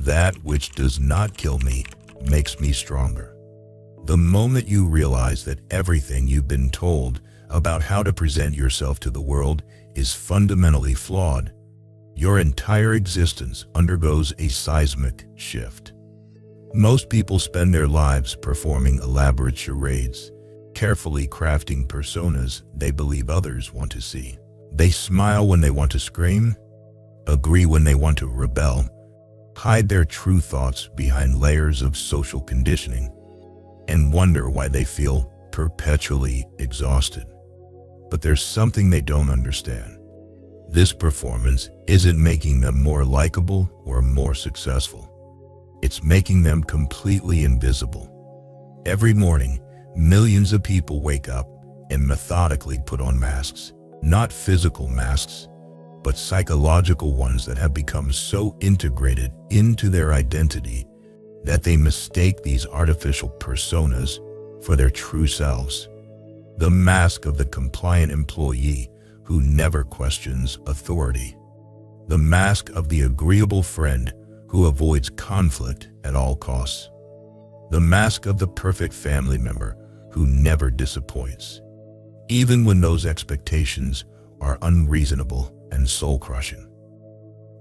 That which does not kill me makes me stronger. The moment you realize that everything you've been told about how to present yourself to the world is fundamentally flawed, your entire existence undergoes a seismic shift. Most people spend their lives performing elaborate charades, carefully crafting personas they believe others want to see. They smile when they want to scream, agree when they want to rebel, hide their true thoughts behind layers of social conditioning, and wonder why they feel perpetually exhausted. But there's something they don't understand. This performance isn't making them more likable or more successful. It's making them completely invisible. Every morning, millions of people wake up and methodically put on masks. Not physical masks, but psychological ones that have become so integrated into their identity that they mistake these artificial personas for their true selves. The mask of the compliant employee who never questions authority. The mask of the agreeable friend who avoids conflict at all costs. The mask of the perfect family member who never disappoints, even when those expectations are unreasonable and soul-crushing.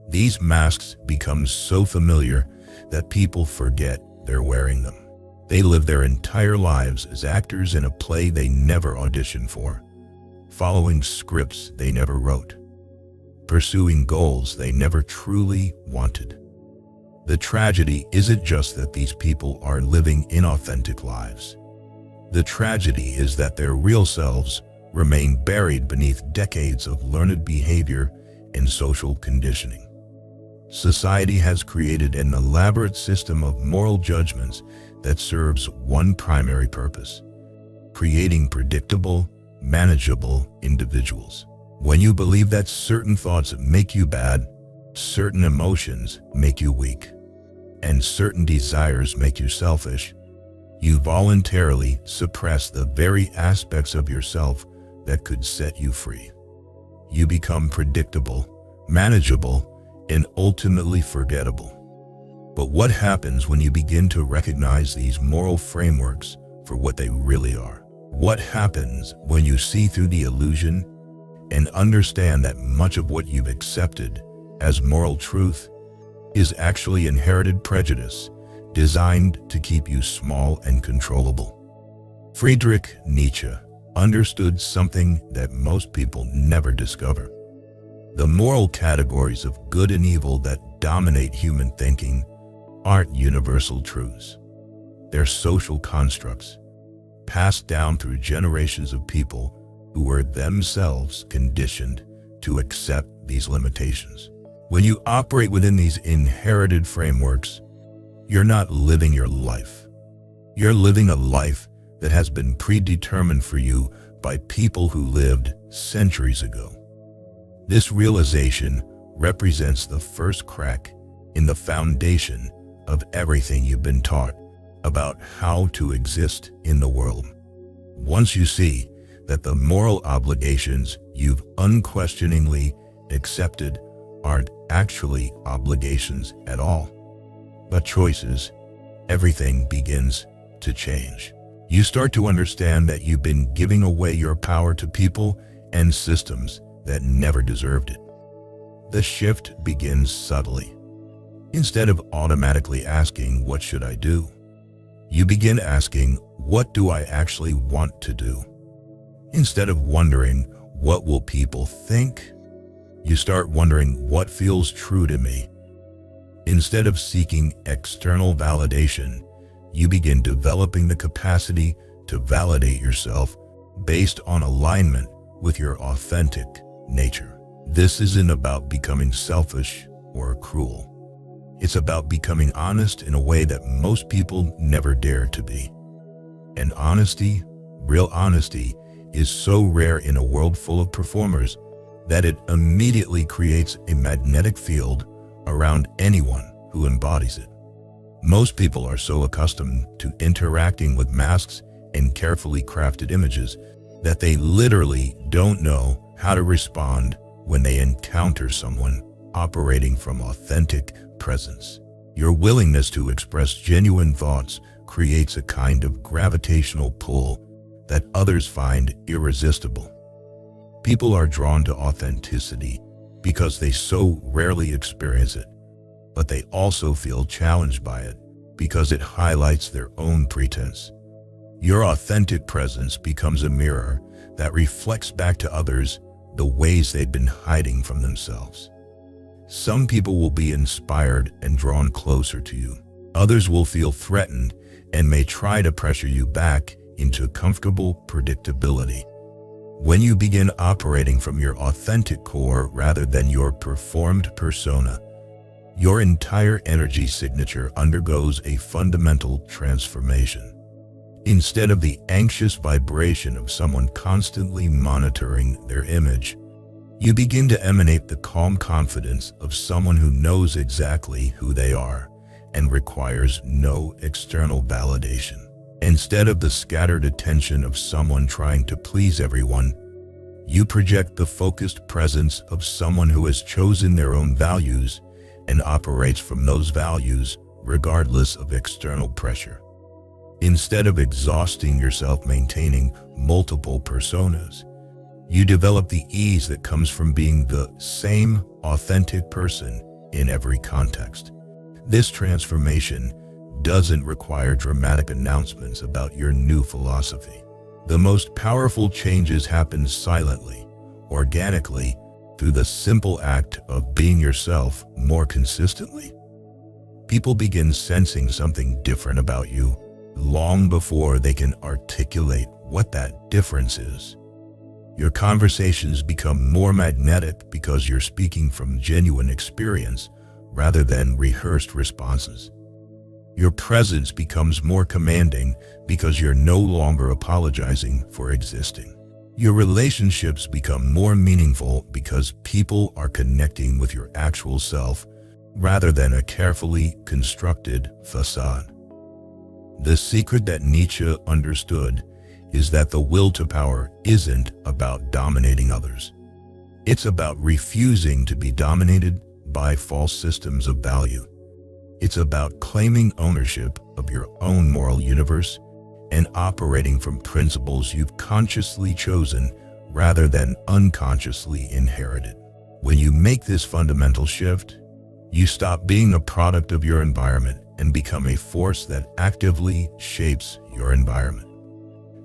These masks become so familiar that people forget they're wearing them. They live their entire lives as actors in a play they never auditioned for, following scripts they never wrote, pursuing goals they never truly wanted. The tragedy isn't just that these people are living inauthentic lives. The tragedy is that their real selves remain buried beneath decades of learned behavior and social conditioning. Society has created an elaborate system of moral judgments that serves one primary purpose: creating predictable, manageable individuals. When you believe that certain thoughts make you bad, certain emotions make you weak, and certain desires make you selfish, you voluntarily suppress the very aspects of yourself that could set you free. You become predictable, manageable, and ultimately forgettable. But what happens when you begin to recognize these moral frameworks for what they really are? What happens when you see through the illusion and understand that much of what you've accepted as moral truth is actually inherited prejudice designed to keep you small and controllable? Friedrich Nietzsche understood something that most people never discover. The moral categories of good and evil that dominate human thinking aren't universal truths. They're social constructs, passed down through generations of people who were themselves conditioned to accept these limitations. When you operate within these inherited frameworks, you're not living your life. You're living a life that has been predetermined for you by people who lived centuries ago. This realization represents the first crack in the foundation of everything you've been taught about how to exist in the world. Once you see that the moral obligations you've unquestioningly accepted aren't actually obligations at all, but choices, everything begins to change. You start to understand that you've been giving away your power to people and systems that never deserved it. The shift begins subtly. Instead of automatically asking, "What should I do?" you begin asking, "What do I actually want to do?" Instead of wondering, "What will people think?" you start wondering, "What feels true to me?" Instead of seeking external validation, you begin developing the capacity to validate yourself based on alignment with your authentic nature. This isn't about becoming selfish or cruel. It's about becoming honest in a way that most people never dare to be. And honesty, real honesty, is so rare in a world full of performers that it immediately creates a magnetic field around anyone who embodies it. Most people are so accustomed to interacting with masks and carefully crafted images that they literally don't know how to respond when they encounter someone operating from authentic presence. Your willingness to express genuine thoughts creates a kind of gravitational pull that others find irresistible. People are drawn to authenticity because they so rarely experience it, but they also feel challenged by it because it highlights their own pretense. Your authentic presence becomes a mirror that reflects back to others the ways they've been hiding from themselves. Some people will be inspired and drawn closer to you. Others will feel threatened and may try to pressure you back into comfortable predictability. When you begin operating from your authentic core rather than your performed persona, your entire energy signature undergoes a fundamental transformation. Instead of the anxious vibration of someone constantly monitoring their image, you begin to emanate the calm confidence of someone who knows exactly who they are and requires no external validation. Instead of the scattered attention of someone trying to please everyone, you project the focused presence of someone who has chosen their own values and operates from those values regardless of external pressure. Instead of exhausting yourself maintaining multiple personas, you develop the ease that comes from being the same authentic person in every context. This transformation doesn't require dramatic announcements about your new philosophy. The most powerful changes happen silently, organically, through the simple act of being yourself more consistently. People begin sensing something different about you long before they can articulate what that difference is. Your conversations become more magnetic because you're speaking from genuine experience rather than rehearsed responses. Your presence becomes more commanding because you're no longer apologizing for existing. Your relationships become more meaningful because people are connecting with your actual self rather than a carefully constructed facade. The secret that Nietzsche understood is that the will to power isn't about dominating others. It's about refusing to be dominated by false systems of value. It's about claiming ownership of your own moral universe and operating from principles you've consciously chosen rather than unconsciously inherited. When you make this fundamental shift, you stop being a product of your environment and become a force that actively shapes your environment.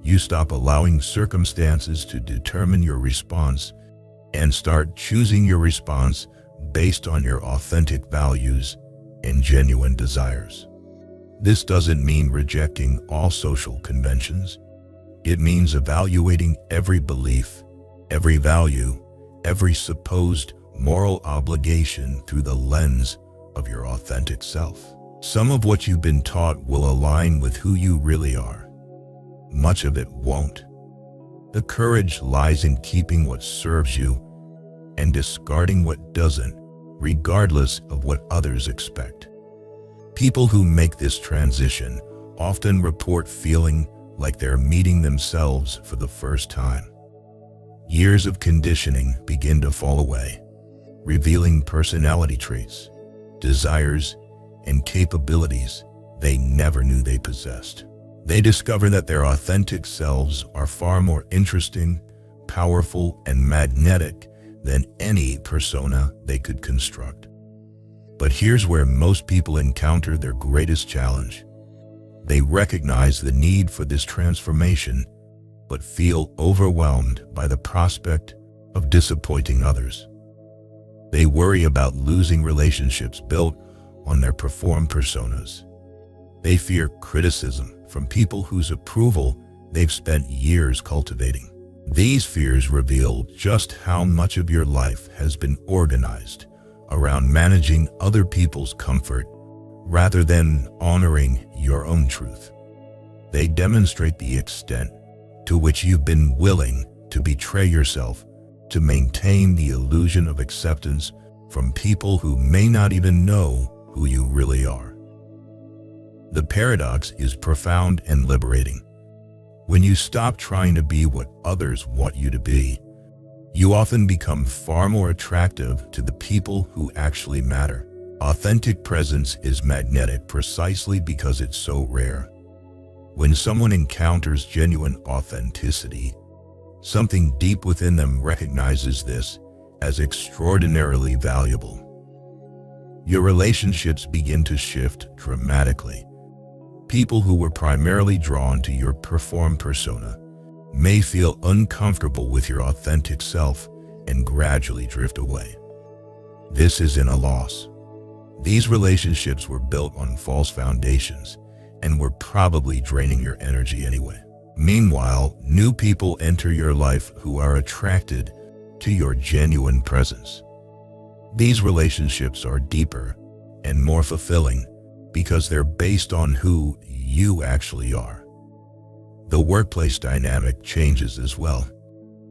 You stop allowing circumstances to determine your response and start choosing your response based on your authentic values and genuine desires. This doesn't mean rejecting all social conventions. It means evaluating every belief, every value, every supposed moral obligation through the lens of your authentic self. Some of what you've been taught will align with who you really are. Much of it won't. The courage lies in keeping what serves you and discarding what doesn't, regardless of what others expect. People who make this transition often report feeling like they're meeting themselves for the first time. Years of conditioning begin to fall away, revealing personality traits, desires, and capabilities they never knew they possessed. They discover that their authentic selves are far more interesting, powerful, and magnetic than any persona they could construct. But here's where most people encounter their greatest challenge. They recognize the need for this transformation, but feel overwhelmed by the prospect of disappointing others. They worry about losing relationships built on their performed personas. They fear criticism from people whose approval they've spent years cultivating. These fears reveal just how much of your life has been organized around managing other people's comfort rather than honoring your own truth. They demonstrate the extent to which you've been willing to betray yourself to maintain the illusion of acceptance from people who may not even know who you really are. The paradox is profound and liberating. When you stop trying to be what others want you to be, you often become far more attractive to the people who actually matter. Authentic presence is magnetic precisely because it's so rare. When someone encounters genuine authenticity, something deep within them recognizes this as extraordinarily valuable. Your relationships begin to shift dramatically. People who were primarily drawn to your perform persona may feel uncomfortable with your authentic self and gradually drift away. This isn't a loss. These relationships were built on false foundations and were probably draining your energy anyway. Meanwhile, new people enter your life who are attracted to your genuine presence. These relationships are deeper and more fulfilling because they're based on who you actually are. The workplace dynamic changes as well.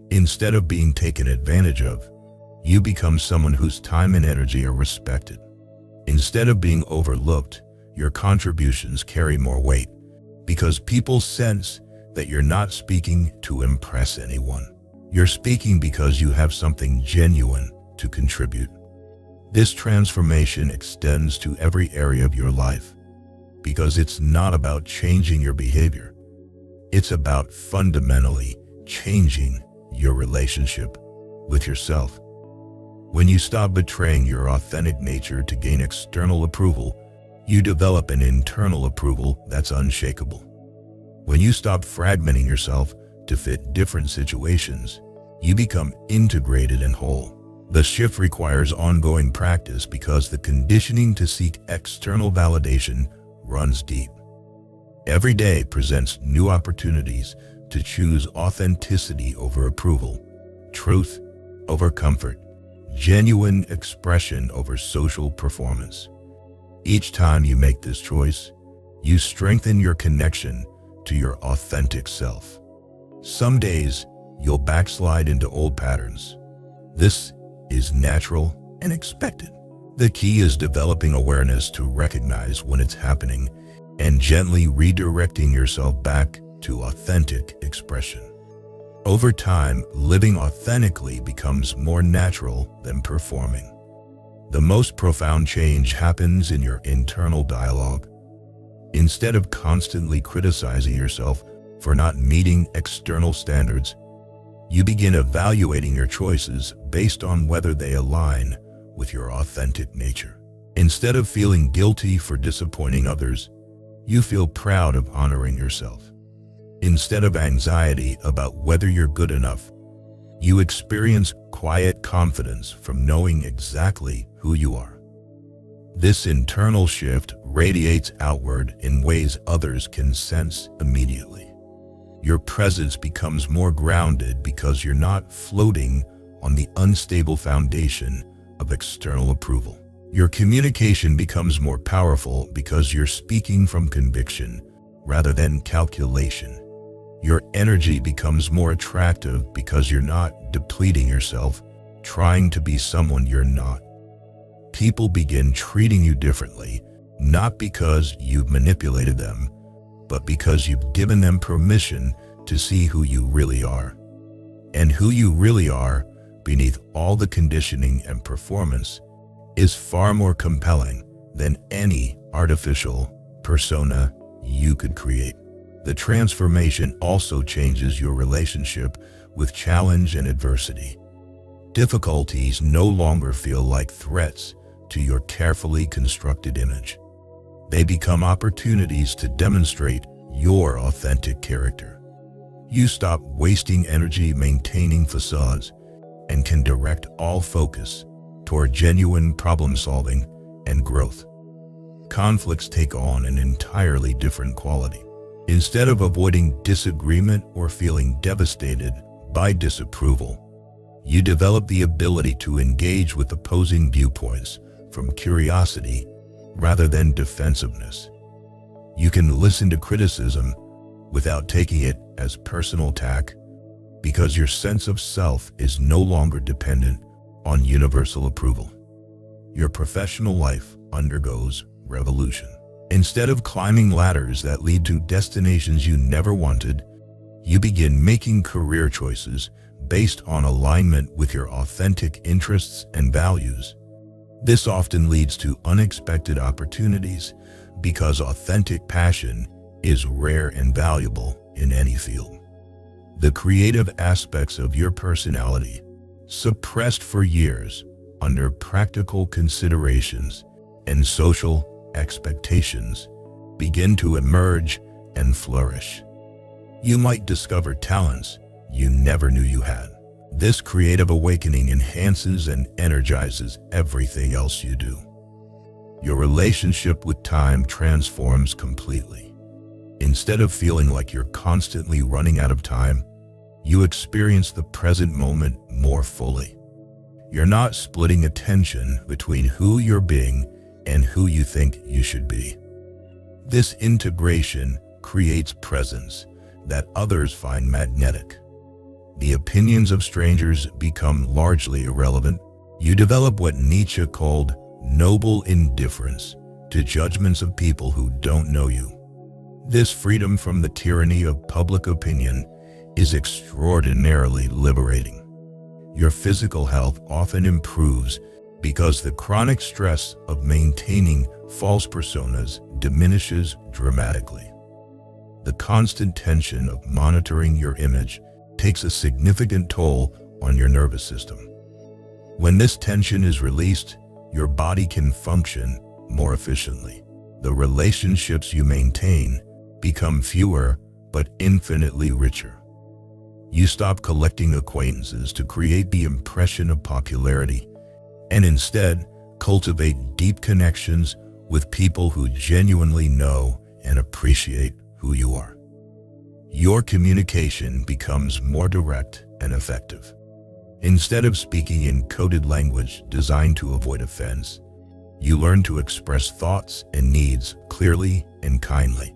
Instead of being taken advantage of, you become someone whose time and energy are respected. Instead of being overlooked, your contributions carry more weight because people sense that you're not speaking to impress anyone. You're speaking because you have something genuine to contribute. This transformation extends to every area of your life because it's not about changing your behavior. It's about fundamentally changing your relationship with yourself. When you stop betraying your authentic nature to gain external approval, you develop an internal approval that's unshakable. When you stop fragmenting yourself to fit different situations, you become integrated and whole. The shift requires ongoing practice because the conditioning to seek external validation runs deep. Every day presents new opportunities to choose authenticity over approval, truth over comfort, genuine expression over social performance. Each time you make this choice, you strengthen your connection to your authentic self. Some days, you'll backslide into old patterns. This is natural and expected. The key is developing awareness to recognize when it's happening and gently redirecting yourself back to authentic expression. Over time, living authentically becomes more natural than performing. The most profound change happens in your internal dialogue. Instead of constantly criticizing yourself for not meeting external standards, you begin evaluating your choices based on whether they align with your authentic nature. Instead of feeling guilty for disappointing others, you feel proud of honoring yourself. Instead of anxiety about whether you're good enough, you experience quiet confidence from knowing exactly who you are. This internal shift radiates outward in ways others can sense immediately. Your presence becomes more grounded because you're not floating on the unstable foundation of external approval. Your communication becomes more powerful because you're speaking from conviction rather than calculation. Your energy becomes more attractive because you're not depleting yourself, trying to be someone you're not. People begin treating you differently, not because you've manipulated them, but because you've given them permission to see who you really are. And who you really are, beneath all the conditioning and performance, is far more compelling than any artificial persona you could create. The transformation also changes your relationship with challenge and adversity. Difficulties no longer feel like threats to your carefully constructed image. They become opportunities to demonstrate your authentic character. You stop wasting energy maintaining facades and can direct all focus toward genuine problem-solving and growth. Conflicts take on an entirely different quality. Instead of avoiding disagreement or feeling devastated by disapproval, you develop the ability to engage with opposing viewpoints from curiosity rather than defensiveness. You can listen to criticism without taking it as personal attack because your sense of self is no longer dependent on universal approval. Your professional life undergoes revolution. Instead of climbing ladders that lead to destinations you never wanted, you begin making career choices based on alignment with your authentic interests and values. This often leads to unexpected opportunities because authentic passion is rare and valuable in any field. The creative aspects of your personality, suppressed for years under practical considerations and social expectations, begin to emerge and flourish. You might discover talents you never knew you had. This creative awakening enhances and energizes everything else you do. Your relationship with time transforms completely. Instead of feeling like you're constantly running out of time, you experience the present moment more fully. You're not splitting attention between who you're being and who you think you should be. This integration creates presence that others find magnetic. The opinions of strangers become largely irrelevant. You develop what Nietzsche called noble indifference to judgments of people who don't know you. This freedom from the tyranny of public opinion is extraordinarily liberating. Your physical health often improves because the chronic stress of maintaining false personas diminishes dramatically. The constant tension of monitoring your image takes a significant toll on your nervous system. When this tension is released, your body can function more efficiently. The relationships you maintain become fewer but infinitely richer. You stop collecting acquaintances to create the impression of popularity and instead cultivate deep connections with people who genuinely know and appreciate who you are. Your communication becomes more direct and effective. Instead of speaking in coded language designed to avoid offense, you learn to express thoughts and needs clearly and kindly.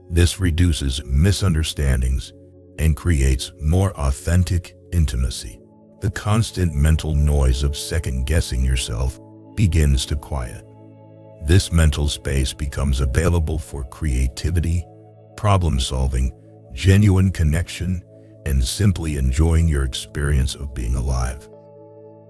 This reduces misunderstandings and creates more authentic intimacy. The constant mental noise of second-guessing yourself begins to quiet. This mental space becomes available for creativity, problem-solving, genuine connection, and simply enjoying your experience of being alive.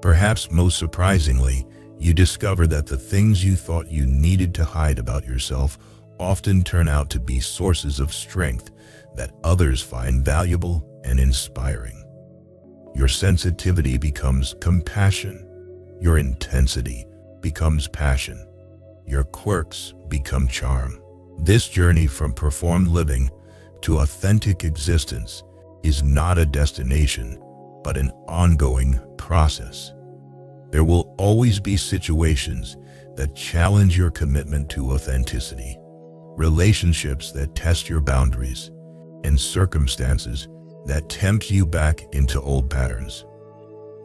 Perhaps most surprisingly, you discover that the things you thought you needed to hide about yourself often turn out to be sources of strength that others find valuable and inspiring. Your sensitivity becomes compassion. Your intensity becomes passion. Your quirks become charm. This journey from performed living to authentic existence is not a destination, but an ongoing process. There will always be situations that challenge your commitment to authenticity, relationships that test your boundaries, and circumstances that tempt you back into old patterns.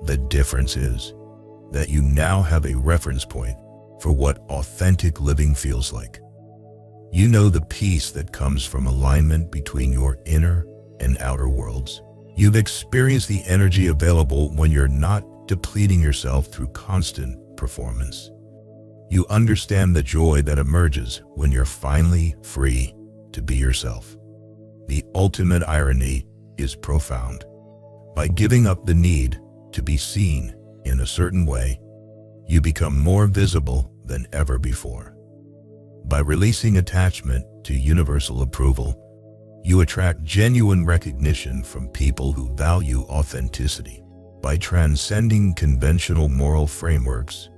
The difference is that you now have a reference point for what authentic living feels like. You know the peace that comes from alignment between your inner and outer worlds. You've experienced the energy available when you're not depleting yourself through constant performance. You understand the joy that emerges when you're finally free to be yourself. The ultimate irony is profound. By giving up the need to be seen in a certain way, you become more visible than ever before. By releasing attachment to universal approval, you attract genuine recognition from people who value authenticity. By transcending conventional moral frameworks,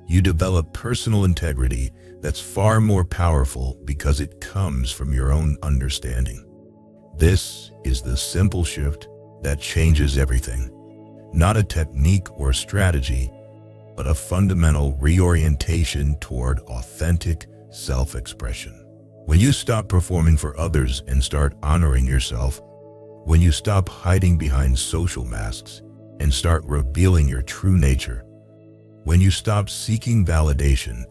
you develop personal integrity that's far more powerful because it comes from your own understanding. This is the simple shift that changes everything. Not a technique or strategy, but a fundamental reorientation toward authentic self-expression. When you stop performing for others and start honoring yourself, when you stop hiding behind social masks and start revealing your true nature, when you stop seeking validation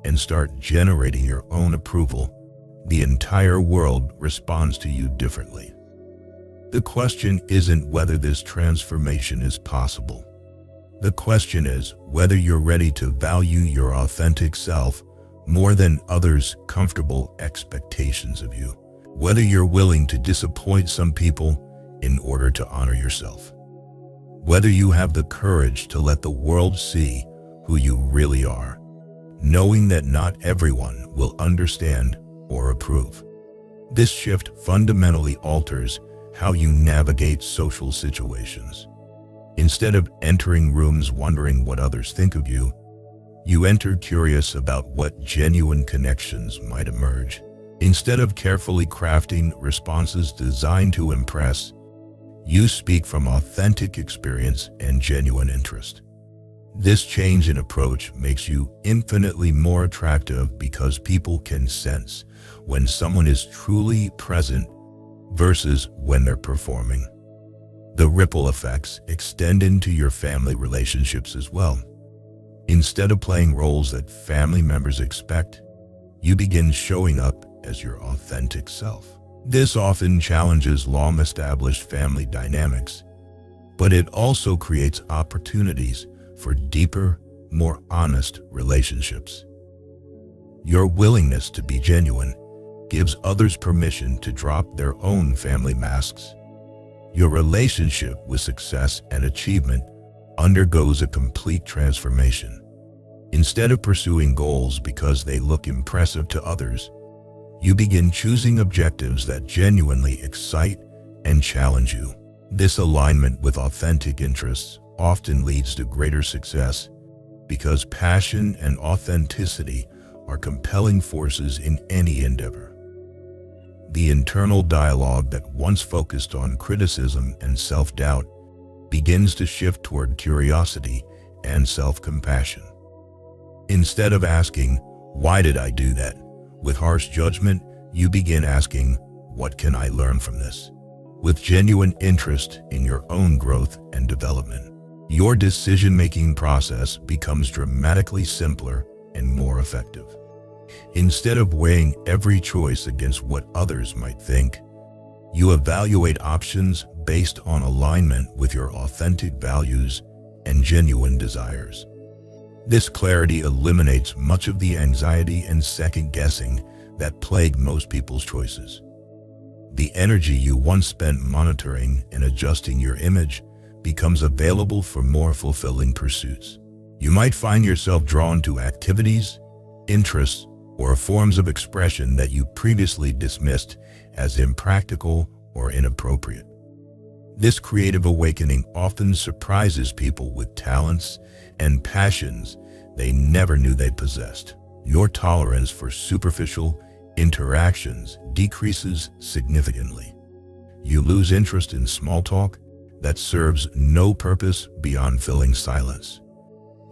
and start generating your own approval, the entire world responds to you differently. The question isn't whether this transformation is possible. The question is whether you're ready to value your authentic self more than others' comfortable expectations of you. Whether you're willing to disappoint some people in order to honor yourself. Whether you have the courage to let the world see who you really are, knowing that not everyone will understand or approve. This shift fundamentally alters how you navigate social situations. Instead of entering rooms wondering what others think of you, you enter curious about what genuine connections might emerge. Instead of carefully crafting responses designed to impress, you speak from authentic experience and genuine interest. This change in approach makes you infinitely more attractive because people can sense when someone is truly present versus when they're performing. The ripple effects extend into your family relationships as well. Instead of playing roles that family members expect, you begin showing up as your authentic self. This often challenges long-established family dynamics, but it also creates opportunities for deeper, more honest relationships. Your willingness to be genuine gives others permission to drop their own family masks. Your relationship with success and achievement undergoes a complete transformation. Instead of pursuing goals because they look impressive to others, you begin choosing objectives that genuinely excite and challenge you. This alignment with authentic interests often leads to greater success because passion and authenticity are compelling forces in any endeavor. The internal dialogue that once focused on criticism and self-doubt begins to shift toward curiosity and self-compassion. Instead of asking, "Why did I do that?" with harsh judgment, you begin asking, "What can I learn from this?" with genuine interest in your own growth and development. Your decision-making process becomes dramatically simpler and more effective. Instead of weighing every choice against what others might think, you evaluate options based on alignment with your authentic values and genuine desires. This clarity eliminates much of the anxiety and second-guessing that plague most people's choices. The energy you once spent monitoring and adjusting your image becomes available for more fulfilling pursuits. You might find yourself drawn to activities, interests, or forms of expression that you previously dismissed as impractical or inappropriate. This creative awakening often surprises people with talents and passions they never knew they possessed. Your tolerance for superficial interactions decreases significantly. You lose interest in small talk that serves no purpose beyond filling silence.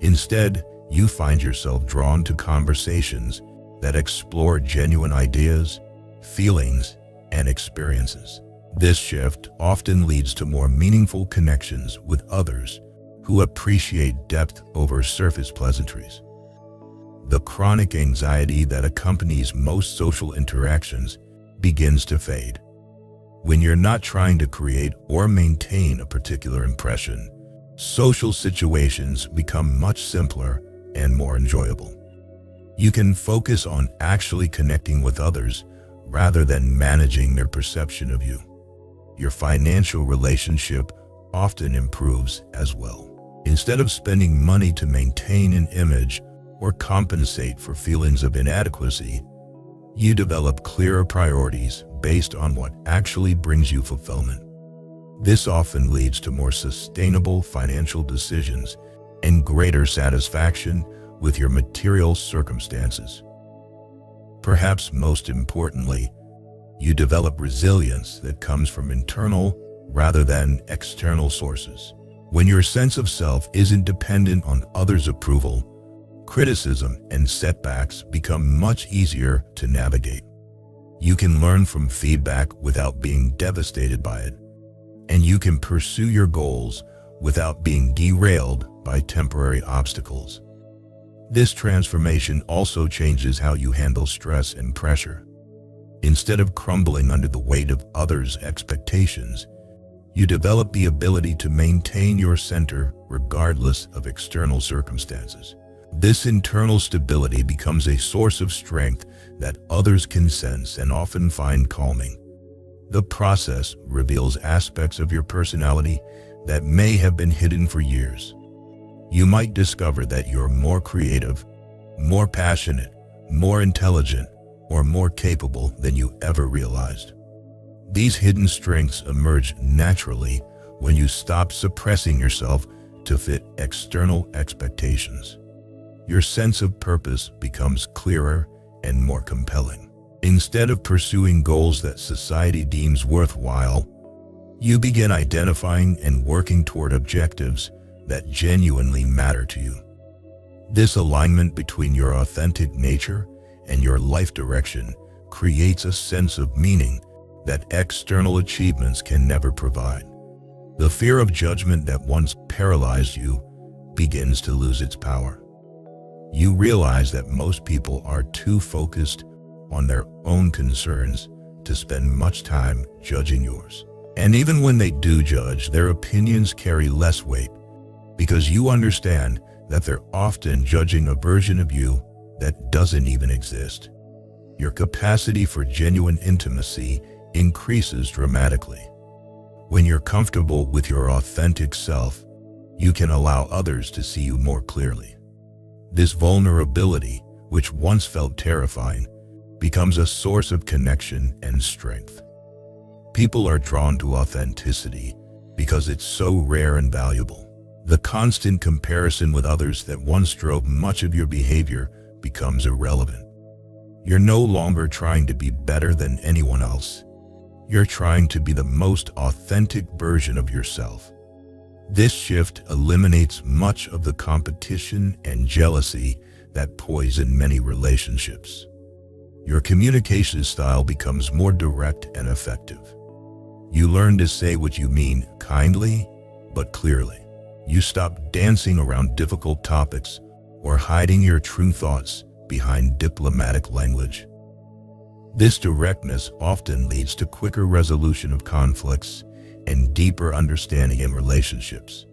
Instead, you find yourself drawn to conversations that explore genuine ideas, feelings, and experiences. This shift often leads to more meaningful connections with others who appreciate depth over surface pleasantries. The chronic anxiety that accompanies most social interactions begins to fade. When you're not trying to create or maintain a particular impression, social situations become much simpler and more enjoyable. You can focus on actually connecting with others rather than managing their perception of you. Your financial relationship often improves as well. Instead of spending money to maintain an image or compensate for feelings of inadequacy, you develop clearer priorities based on what actually brings you fulfillment. This often leads to more sustainable financial decisions and greater satisfaction with your material circumstances. Perhaps most importantly, you develop resilience that comes from internal rather than external sources. When your sense of self isn't dependent on others' approval, criticism and setbacks become much easier to navigate. You can learn from feedback without being devastated by it, and you can pursue your goals without being derailed by temporary obstacles. This transformation also changes how you handle stress and pressure. Instead of crumbling under the weight of others' expectations, you develop the ability to maintain your center regardless of external circumstances. This internal stability becomes a source of strength that others can sense and often find calming. The process reveals aspects of your personality that may have been hidden for years. You might discover that you're more creative, more passionate, more intelligent, or more capable than you ever realized. These hidden strengths emerge naturally when you stop suppressing yourself to fit external expectations. Your sense of purpose becomes clearer and more compelling. Instead of pursuing goals that society deems worthwhile, you begin identifying and working toward objectives that genuinely matter to you. This alignment between your authentic nature and your life direction creates a sense of meaning that external achievements can never provide. The fear of judgment that once paralyzed you begins to lose its power. You realize that most people are too focused on their own concerns to spend much time judging yours. And even when they do judge, their opinions carry less weight because you understand that they're often judging a version of you that doesn't even exist. Your capacity for genuine intimacy increases dramatically. When you're comfortable with your authentic self, you can allow others to see you more clearly. This vulnerability, which once felt terrifying, becomes a source of connection and strength. People are drawn to authenticity because it's so rare and valuable. The constant comparison with others that once drove much of your behavior becomes irrelevant. You're no longer trying to be better than anyone else. You're trying to be the most authentic version of yourself. This shift eliminates much of the competition and jealousy that poison many relationships. Your communication style becomes more direct and effective. You learn to say what you mean kindly but clearly. You stop dancing around difficult topics or hiding your true thoughts behind diplomatic language. This directness often leads to quicker resolution of conflicts and deeper understanding in relationships.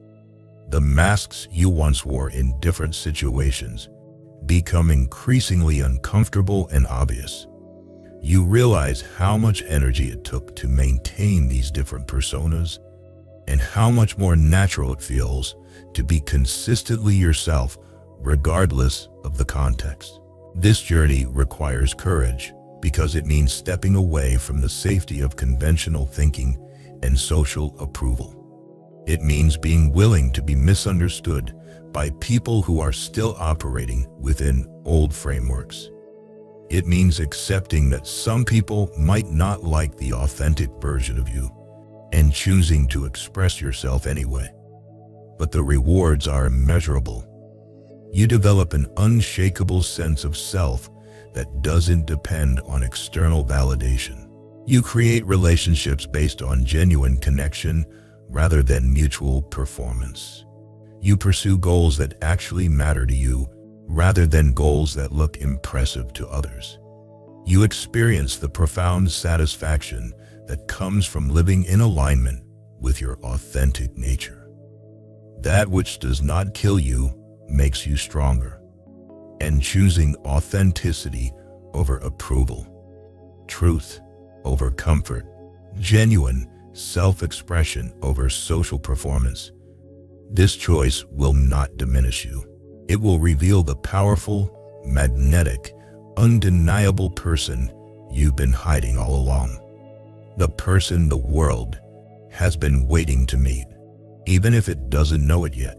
The masks you once wore in different situations become increasingly uncomfortable and obvious. You realize how much energy it took to maintain these different personas and how much more natural it feels to be consistently yourself regardless of the context. This journey requires courage because it means stepping away from the safety of conventional thinking and social approval. It means being willing to be misunderstood by people who are still operating within old frameworks. It means accepting that some people might not like the authentic version of you and choosing to express yourself anyway. But the rewards are immeasurable. You develop an unshakable sense of self that doesn't depend on external validation. You create relationships based on genuine connection rather than mutual performance. You pursue goals that actually matter to you rather than goals that look impressive to others. You experience the profound satisfaction that comes from living in alignment with your authentic nature. That which does not kill you makes you stronger. And choosing authenticity over approval, truth over comfort, genuine self-expression over social performance. This choice will not diminish you. It will reveal the powerful, magnetic, undeniable person you've been hiding all along. The person the world has been waiting to meet, even if it doesn't know it yet.